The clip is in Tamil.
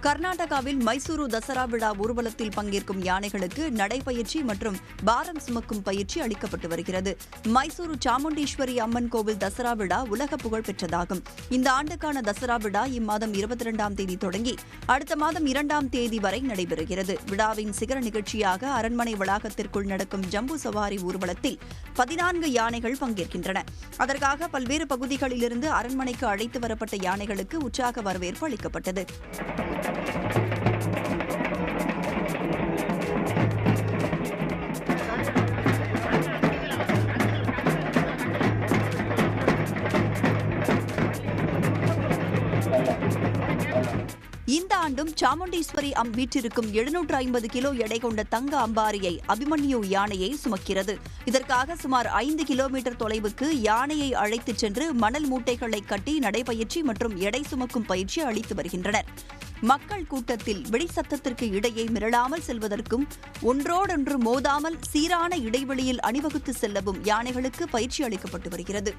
கர்நாடகாவில் மைசூரு தசரா விழா ஊர்வலத்தில் பங்கேற்கும் யானைகளுக்கு நடைபயிற்சி மற்றும் பாரம் சுமக்கும் பயிற்சி அளிக்கப்பட்டு வருகிறது. மைசூரு சாமுண்டீஸ்வரி அம்மன் கோவில் தசரா விழா உலக புகழ் பெற்றதாகும். இந்த ஆண்டுக்கான தசரா விழா இம்மாதம் 22ஆம் தேதி தொடங்கி அடுத்த மாதம் 2ஆம் தேதி வரை நடைபெறுகிறது. விழாவின் சிகர நிகழ்ச்சியாக அரண்மனை வளாகத்திற்குள் நடக்கும் ஜம்பு சவாரி ஊர்வலத்தில் 14 யானைகள் பங்கேற்கின்றன. அதற்காக பல்வேறு பகுதிகளிலிருந்து அரண்மனைக்கு அழைத்து வரப்பட்ட யானைகளுக்கு உற்சாக வரவேற்பு அளிக்கப்பட்டது. இந்த ஆண்டும் சாமுண்டீஸ்வரி வீற்றிருக்கும் 750 கிலோ எடை கொண்ட தங்க அம்பாரியை அபிமன்யு யானையை சுமக்கிறது. இதற்காக சுமார் 5 கிலோமீட்டர் தொலைவுக்கு யானையை அழைத்துச் சென்று மணல் மூட்டைகளை கட்டி நடைபயிற்சி மற்றும் எடை சுமக்கும் பயிற்சி அளித்து வருகின்றனர். மக்கள் கூட்டத்தில் வெடி சத்தத்திற்கு இடையே மிரளாமல் செல்வதற்கும் ஒன்றோடொன்று மோதாமல் சீரான இடைவெளியில் அணிவகுத்து செல்லவும் யானைகளுக்கு பயிற்சி அளிக்கப்பட்டு வருகிறது.